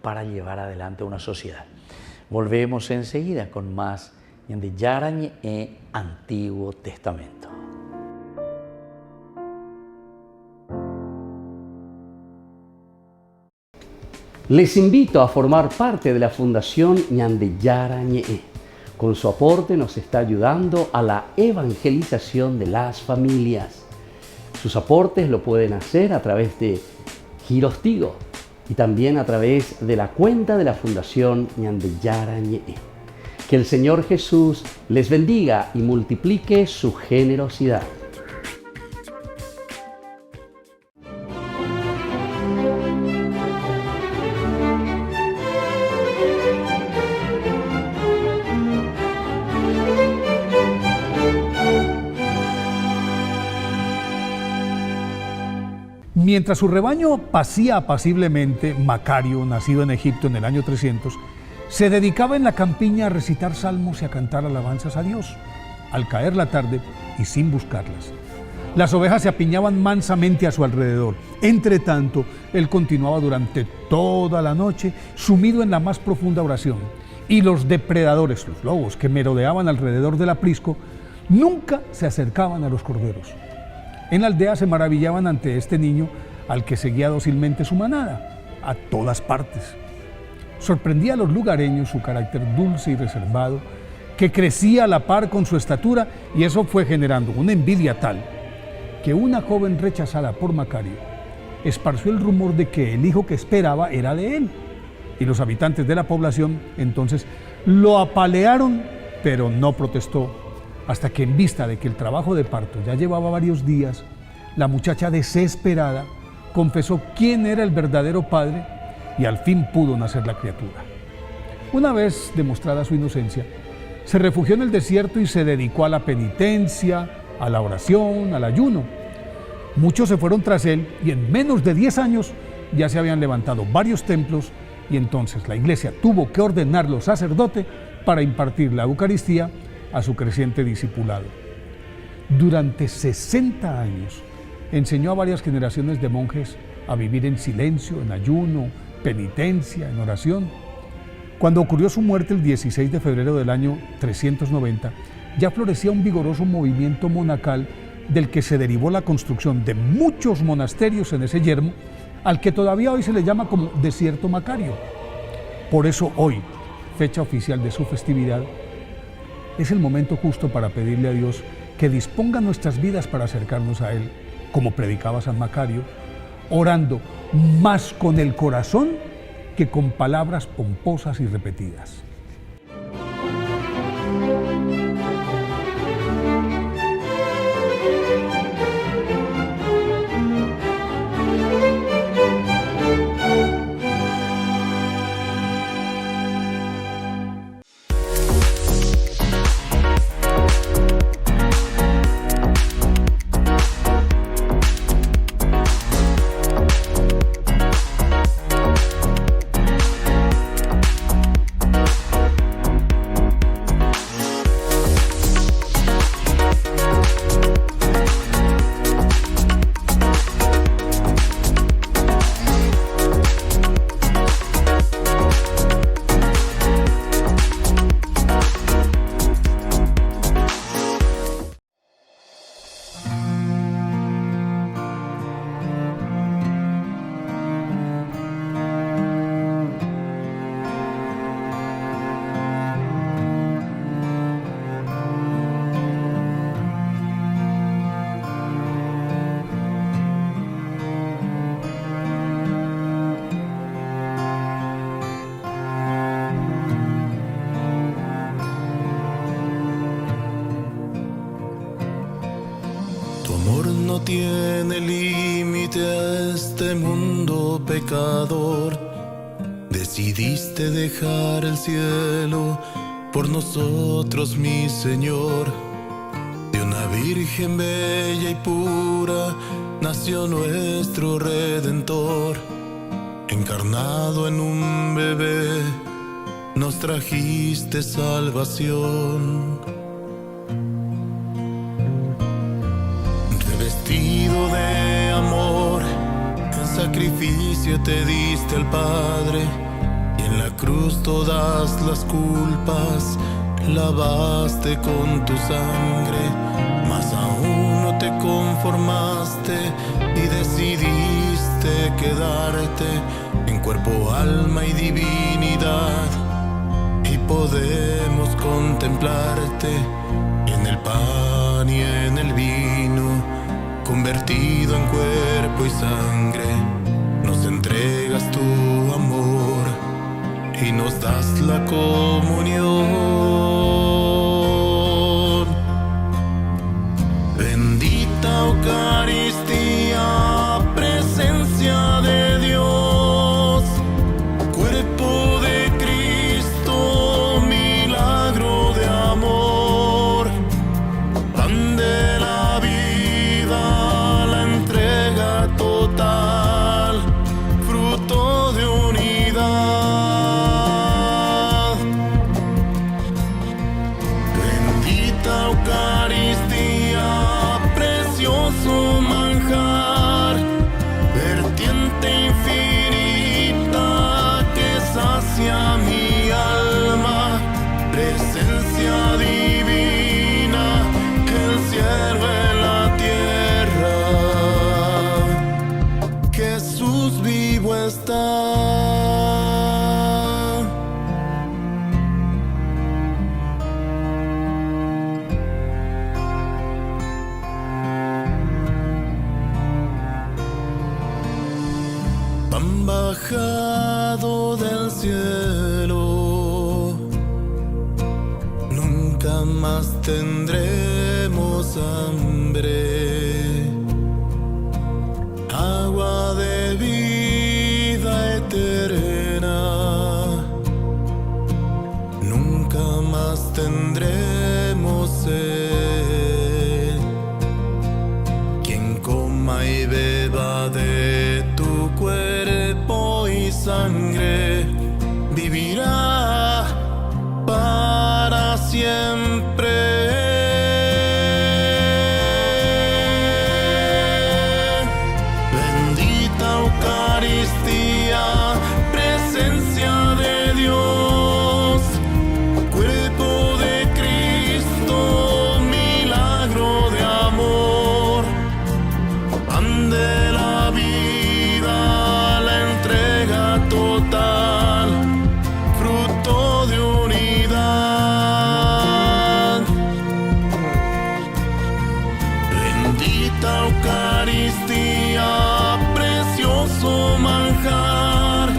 para llevar adelante una sociedad. Volvemos enseguida con más de Yarañe e Antiguo Testamento. Les invito a formar parte de la Fundación Ñandeyara Ñe'e. Con su aporte nos está ayudando a la evangelización de las familias. Sus aportes lo pueden hacer a través de Giros Tigo y también a través de la cuenta de la Fundación Ñandeyara Ñe'e. Que el Señor Jesús les bendiga y multiplique su generosidad. Mientras su rebaño pacía apaciblemente, Macario, nacido en Egipto en el año 300, se dedicaba en la campiña a recitar salmos y a cantar alabanzas a Dios, al caer la tarde y sin buscarlas. Las ovejas se apiñaban mansamente a su alrededor. Entre tanto, él continuaba durante toda la noche sumido en la más profunda oración. Y los depredadores, los lobos que merodeaban alrededor del aprisco, nunca se acercaban a los corderos. En la aldea se maravillaban ante este niño al que seguía dócilmente su manada, a todas partes. Sorprendía a los lugareños su carácter dulce y reservado, que crecía a la par con su estatura, y eso fue generando una envidia tal que una joven rechazada por Macario esparció el rumor de que el hijo que esperaba era de él. Y los habitantes de la población entonces lo apalearon, pero no protestó, hasta que en vista de que el trabajo de parto ya llevaba varios días, la muchacha desesperada confesó quién era el verdadero padre y al fin pudo nacer la criatura. Una vez demostrada su inocencia, se refugió en el desierto y se dedicó a la penitencia, a la oración, al ayuno. Muchos se fueron tras él y en menos de 10 años ya se habían levantado varios templos, y entonces la iglesia tuvo que ordenarlo sacerdote para impartir la Eucaristía a su creciente discipulado. Durante 60 años enseñó a varias generaciones de monjes a vivir en silencio, en ayuno, penitencia, en oración. Cuando ocurrió su muerte el 16 de febrero del año 390, ya florecía un vigoroso movimiento monacal del que se derivó la construcción de muchos monasterios en ese yermo, al que todavía hoy se le llama como Desierto Macario. Por eso hoy, fecha oficial de su festividad, es el momento justo para pedirle a Dios que disponga nuestras vidas para acercarnos a Él, como predicaba San Macario, orando más con el corazón que con palabras pomposas y repetidas. No tiene límite a este mundo pecador. Decidiste dejar el cielo por nosotros, mi Señor. De una virgen bella y pura nació nuestro Redentor. Encarnado en un bebé, nos trajiste salvación. Revestido de amor, en sacrificio te diste al Padre, y en la cruz todas las culpas lavaste con tu sangre. Mas aún no te conformaste y decidiste quedarte en cuerpo, alma y divinidad, y podemos contemplarte en el pan y en el vino, convertido en cuerpo y sangre. Nos entregas tu amor y nos das la comunión. Bendita Eucaristía, presencia de Dios, cuerpo de Cristo, milagro de amor, pan de la vida, la entrega total, fruto de unidad. Bendita Eucaristía, precioso manjar, vertiente infinita que sacia mi alma, presencia divina, el cielo en la tierra, Jesús vivo está. Pan bajado del cielo, nunca más tendremos hambre. Agua de vida eterna, nunca más tendremos sed. Quien coma y beba de tu cuerpo y sangre vivirá para siempre. Bendita Eucaristía, presencia de Dios, cuerpo de Cristo, milagro de amor, pan de la vida, la entrega total, fruto de unidad. Bendita Eucaristía, precioso manjar,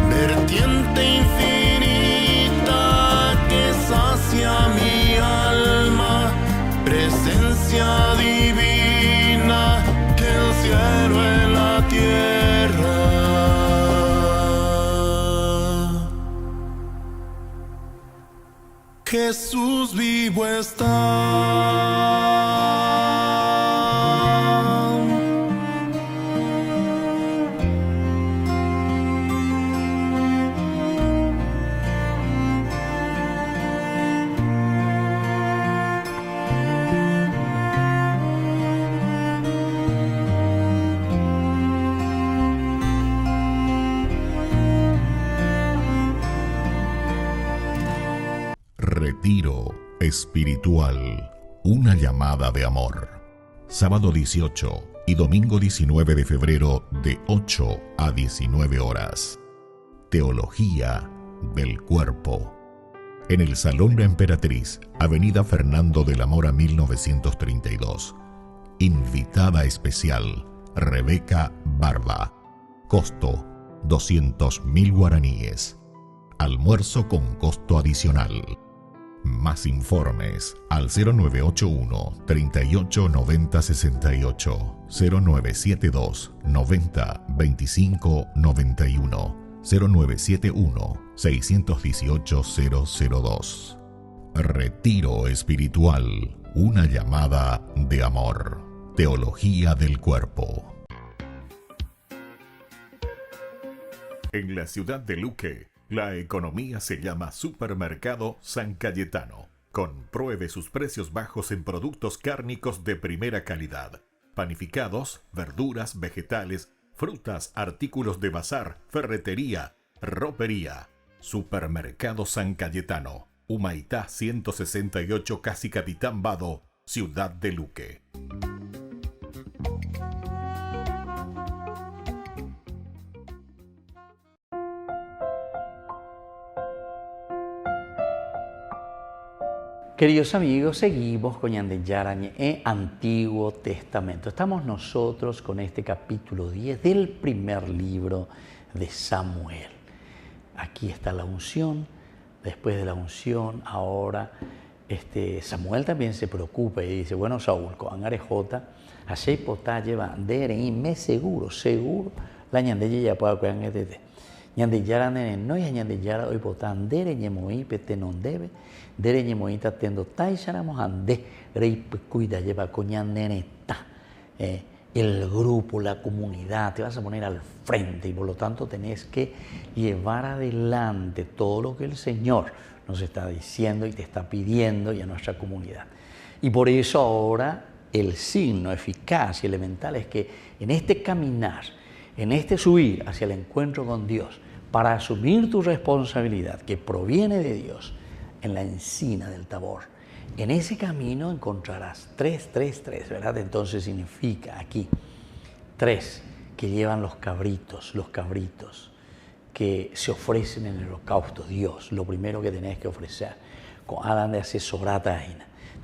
vertiente infinita que sacia mi alma, presencia divina, que el cielo en la tierra. Jesús vivo está. Retiro espiritual, una llamada de amor. Sábado 18 y domingo 19 de febrero de 8 a 19 horas. Teología del cuerpo. En el Salón La Emperatriz, Avenida Fernando de la Mora 1932. Invitada especial, Rebeca Barba. Costo, 200.000 guaraníes. Almuerzo con costo adicional. Más informes al 0981 38 90 68, 0972 90 25 91, 0971 618 002. Retiro espiritual, una llamada de amor. Teología del cuerpo. En la ciudad de Luque, la economía se llama Supermercado San Cayetano. Compruebe sus precios bajos en productos cárnicos de primera calidad. Panificados, verduras, vegetales, frutas, artículos de bazar, ferretería, ropería. Supermercado San Cayetano. Humaitá 168, Casi Capitán Vado, Ciudad de Luque. Queridos amigos, seguimos con Ñandeyarañe en Antiguo Testamento. Estamos nosotros con este capítulo 10 del primer libro de Samuel. aquí está la unción. Después de la unción, ahora Samuel también se preocupa y dice, bueno, Saúl, con arejota, así potá lleva dere y me seguro, la ñandelle ya puede cuidar en ñandillara nene no y ñandillara hoy potán dere ñemoí pete non debe, dere ñemoí tatendo taisaramos ande, rey cuida lleva coñan neneta. El grupo, la comunidad, te vas a poner al frente y por lo tanto tenés que llevar adelante todo lo que el Señor nos está diciendo y te está pidiendo y a nuestra comunidad. Y por eso ahora el signo eficaz y elemental es que en este caminar, en este subir hacia el encuentro con Dios, para asumir tu responsabilidad que proviene de Dios en la encina del Tabor, en ese camino encontrarás 3, ¿verdad? Entonces significa aquí 3 que llevan los cabritos que se ofrecen en el holocausto. Dios, lo primero que tenés que ofrecer, con Adán de asesorata,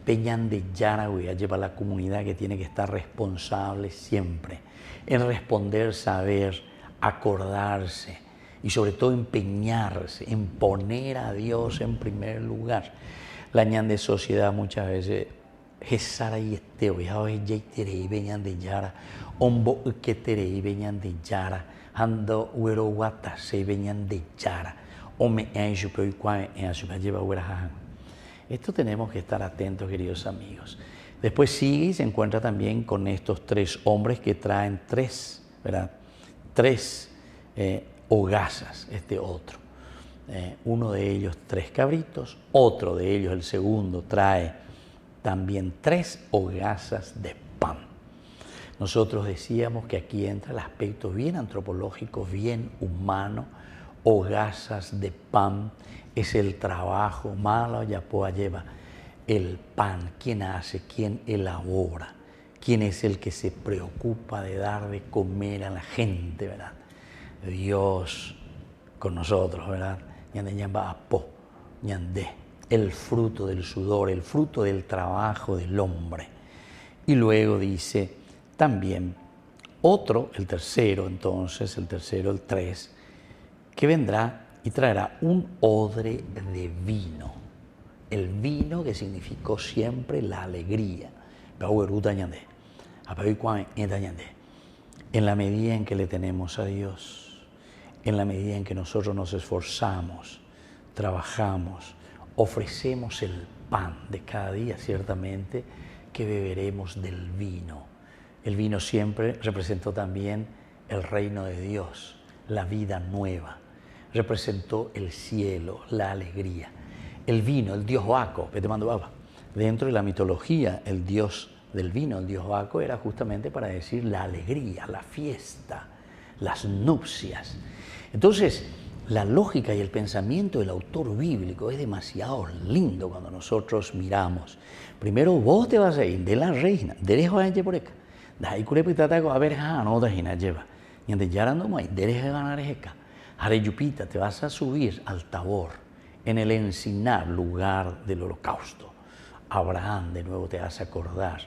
peñan de Yaragüe, lleva la comunidad que tiene que estar responsable siempre en responder, saber, acordarse y sobre todo empeñarse en poner a Dios en primer lugar. La ñan de sociedad muchas veces Gesara y Esteo, ya hoy Terei venían de Yara, Ombo que Terei venían de Yara, Ando Uero Guata se venían de Yara, Ome Enju pero igual en Azuba lleva Uerajan. Esto tenemos que estar atentos, queridos amigos. Después sigue y se encuentra también con estos 3 hombres que traen 3, ¿verdad? 3 hogazas, otro. Uno de ellos 3 cabritos, otro de ellos, el segundo, trae también 3 hogazas de pan. Nosotros decíamos que aquí entra el aspecto bien antropológico, bien humano. Hogazas de pan es el trabajo, Mala Yapoa lleva el pan, quién hace, quién elabora, quién es el que se preocupa de dar de comer a la gente, ¿verdad? Dios con nosotros, ¿verdad? El fruto del sudor, el fruto del trabajo del hombre. Y luego dice también otro, el tercero, el 3, que vendrá y traerá un odre de vino. El vino que significó siempre la alegría. En la medida en que le tenemos a Dios, en la medida en que nosotros nos esforzamos, trabajamos, ofrecemos el pan de cada día, ciertamente que beberemos del vino. El vino siempre representó también el reino de Dios, la vida nueva. Representó el cielo, la alegría. El vino, el dios Baco, dentro de la mitología, el dios del vino, el dios Baco, era justamente para decir la alegría, la fiesta, las nupcias. Entonces, la lógica y el pensamiento del autor bíblico es demasiado lindo cuando nosotros miramos. Primero vos te vas a ir de la reina, derecho a por acá. De ahí a ver, no te lleva. Y antes ya no hay, derecho a ganar acá. Areyupita, te vas a subir al Tabor, en el encinar, lugar del holocausto. Abraham, de nuevo te vas a acordar.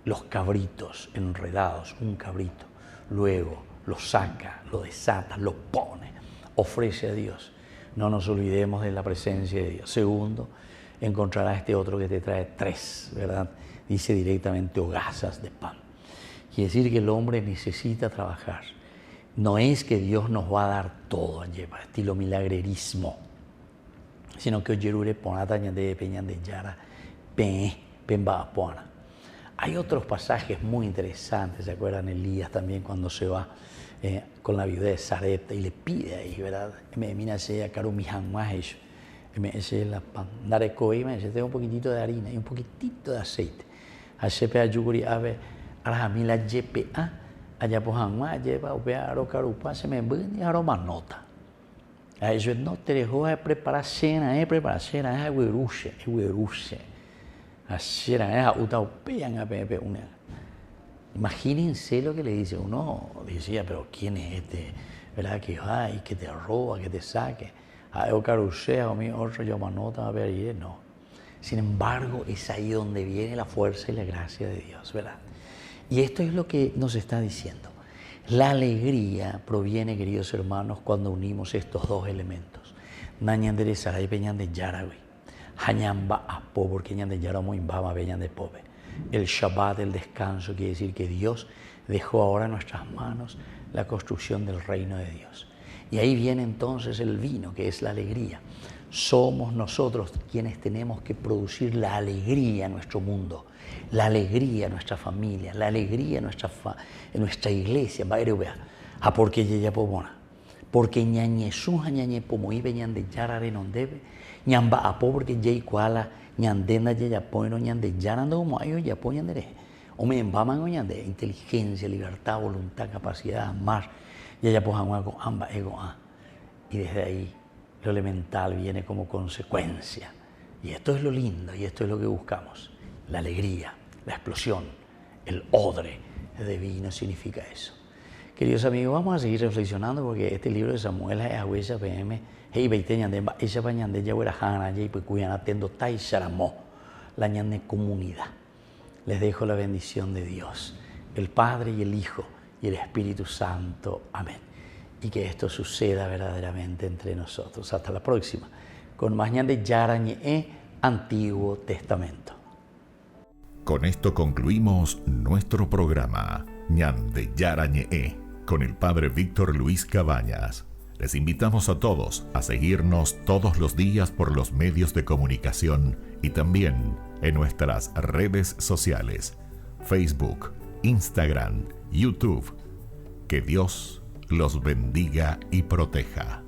Los cabritos enredados, un cabrito. Luego lo saca, lo desata, lo pone, ofrece a Dios. No nos olvidemos de la presencia de Dios. Segundo, encontrarás este otro que te trae 3, ¿verdad? Dice directamente hogazas de pan. Quiere decir que el hombre necesita trabajar. No es que Dios nos va a dar todo, lleva estilo milagrerismo, sino que oyerure ponata de peñan de yara pemba pona. Hay otros pasajes muy interesantes, ¿se acuerdan? Elías también cuando se va con la viuda de Sarepta y le pide ahí, ¿verdad? Me mira ese caro mi janguaje, me dice la pan, narecoí, me dice tengo un poquitito de harina y un poquitito de aceite. Hace yuguri ave arhamila GPA, allá por janguaje lleva opea aro carupa se me ven y aroma nota. A eso no te dejó de preparar cena, es hueruche. Imagínense lo que le dice uno. Decía, pero ¿quién es este? ¿Verdad? Que ay, que te roba, que te saque. O carusea, o mi otro llamanota, a ver, no. Sin embargo, es ahí donde viene la fuerza y la gracia de Dios, ¿verdad? Y esto es lo que nos está diciendo. La alegría proviene, queridos hermanos, cuando unimos estos 2 elementos. nañanderezara y peñan de yaragüey. Hañamba a po, porque ñan de yara muy bama, peñan de pobe. El Shabbat, el descanso, quiere decir que Dios dejó ahora en nuestras manos la construcción del reino de Dios. Y ahí viene entonces el vino, que es la alegría. Somos nosotros quienes tenemos que producir la alegría en nuestro mundo, la alegría en nuestra familia, la alegría en nuestra iglesia. A porque ella pomona, porque ñañe suja ñañe pomoí veñan de yarare non debe, ñamba a po porque yei kuala ñandenda ya poino ñande yarando como ayo ya poñan de Ome embaman ñande inteligencia, libertad, voluntad, capacidad, amar, ya pojan algo amba ego a. Y desde ahí lo elemental viene como consecuencia. Y esto es lo lindo y esto es lo que buscamos. La alegría, la explosión, el odre de vino significa eso. Queridos amigos, vamos a seguir reflexionando porque este libro de Samuel es a huella PM. Hey, veiteñan de ella bañan de yahuerajana, y pues cuyan atendo tai sharamó, la ñande comunidad. Les dejo la bendición de Dios, el Padre y el Hijo y el Espíritu Santo. Amén. Y que esto suceda verdaderamente entre nosotros. Hasta la próxima, con más ñande yarañe Antiguo Testamento. Con esto concluimos nuestro programa ñande yarañe con el Padre Víctor Luis Cabañas. Les invitamos a todos a seguirnos todos los días por los medios de comunicación y también en nuestras redes sociales, Facebook, Instagram, YouTube. Que Dios los bendiga y proteja.